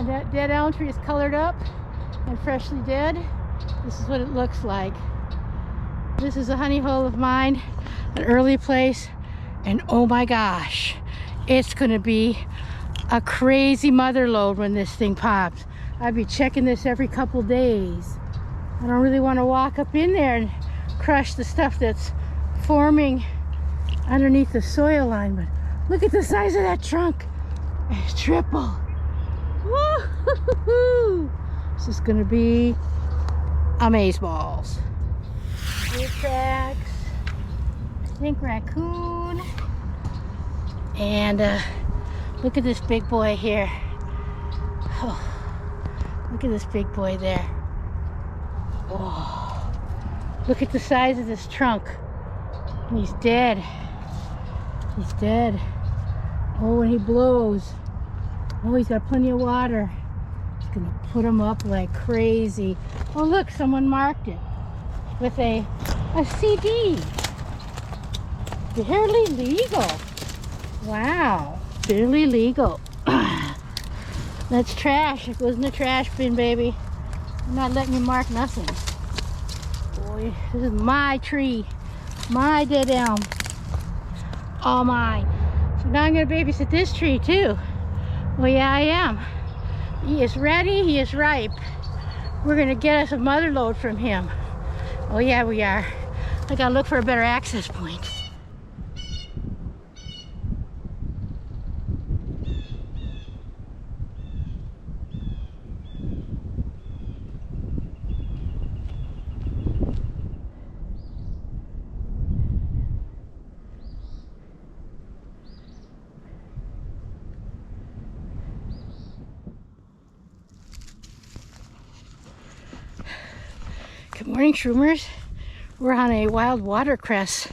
And that dead elm tree is colored up and freshly dead. This is what it looks like. This is a honey hole of mine, an early place, and oh my gosh, it's gonna be a crazy mother lode when this thing pops. I'd be checking this every couple days. I don't really want to walk up in there and crush the stuff that's forming underneath the soil line, but look at the size of that trunk. It's triple. Woo-hoo-hoo-hoo. This is gonna be amazeballs. Deer tracks, I think raccoon, and look at this big boy here. Oh, look at this big boy there. Oh, look at the size of this trunk. And he's dead. He's dead. Oh, and he blows. Oh, he's got plenty of water. He's gonna put him up like crazy. Oh, look, someone marked it with a CD. Barely legal. Wow, barely legal. That's trash. It goes in the trash bin, baby. I'm not letting you mark nothing. Boy, this is my tree. My dead elm. All mine. So now I'm gonna babysit this tree too. Well, yeah, I am. He is ready, he is ripe. We're gonna get us a mother lode from him. Oh yeah, we are. I gotta look for a better access point. Good morning, Shroomers. We're on a wild watercress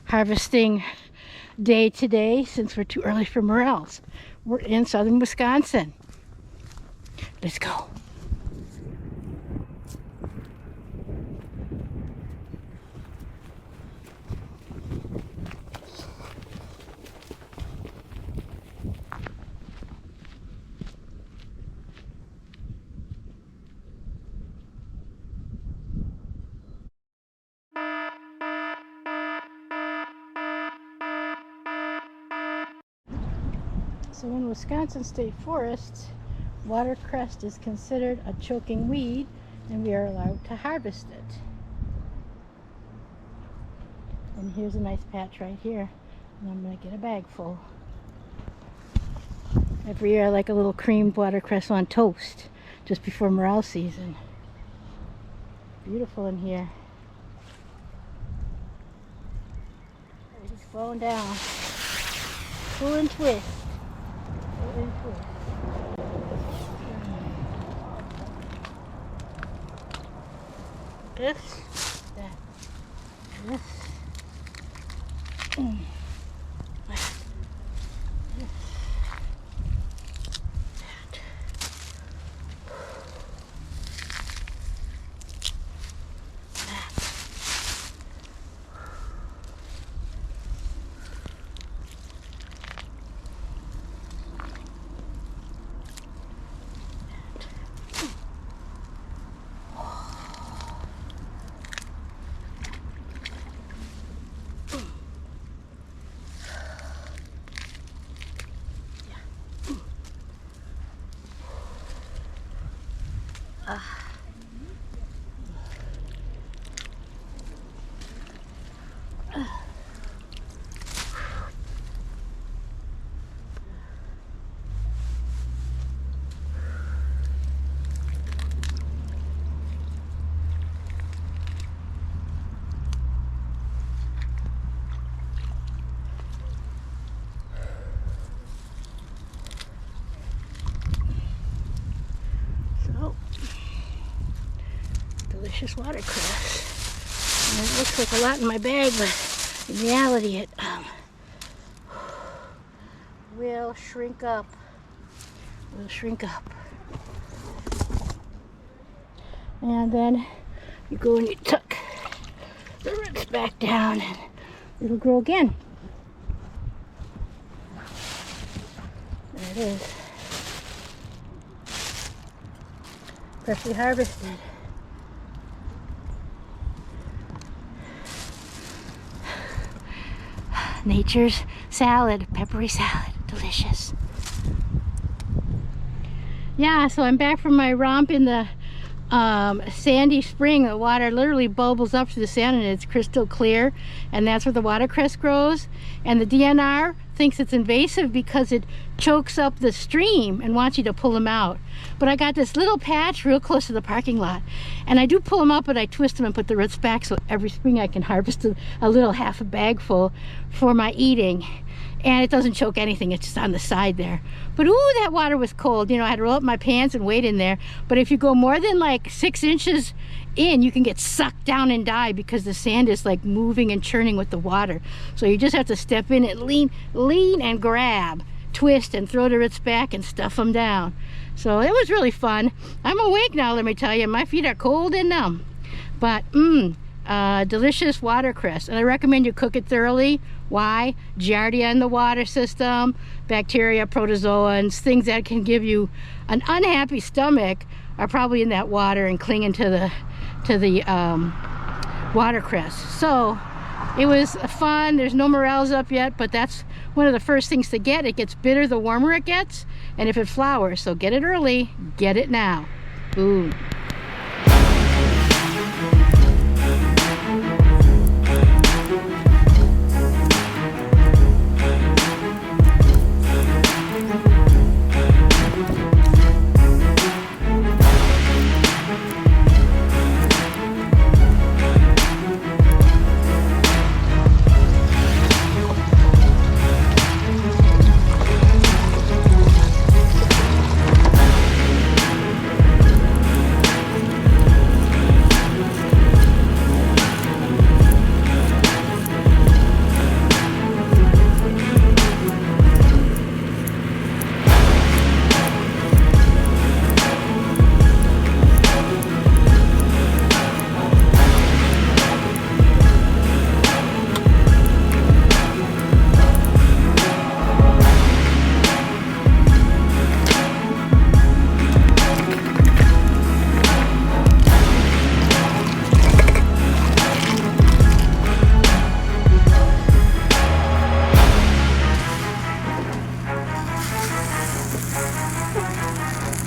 harvesting day today since we're too early for morels. We're in southern Wisconsin. Let's go. So in Wisconsin state forests, watercress is considered a choking weed and we are allowed to harvest it. And here's a nice patch right here. And I'm going to get a bag full. Every year I like a little creamed watercress on toast just before morel season. Beautiful in here. It's flowing down. Pull and twist. This, that, this, that, this, that. Delicious watercress. And it looks like a lot in my bag, but in reality it will shrink up. Will shrink up. And then you go and you tuck the roots back down and it'll grow again. There it is. freshly harvested. Nature's salad, peppery salad, delicious. Yeah, so I'm back from my romp in the sandy spring. The water literally bubbles up to the sand and it's crystal clear, and that's where the watercress grows. And the DNR thinks it's invasive because it chokes up the stream and wants you to pull them out. But I got this little patch real close to the parking lot, and I do pull them up, but I twist them and put the roots back, so every spring I can harvest a little half a bag full for my eating. And it doesn't choke anything, it's just on the side there. But ooh, that water was cold. You know, I had to roll up my pants and wade in there. But if you go more than like 6 inches in, you can get sucked down and die because the sand is like moving and churning with the water. So you just have to step in and lean and grab, twist and throw the roots back and stuff them down. So it was really fun. I'm awake now, let me tell you. My feet are cold and numb. But delicious watercress, and I recommend you cook it thoroughly. Why? Giardia in the water system, bacteria, protozoans, things that can give you an unhappy stomach are probably in that water and clinging to the watercress. So it was fun. There's no morels up yet, but that's one of the first things to get. It gets bitter the warmer it gets, and if it flowers, so get it early, get it now. Ooh.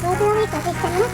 Maybe we can get some.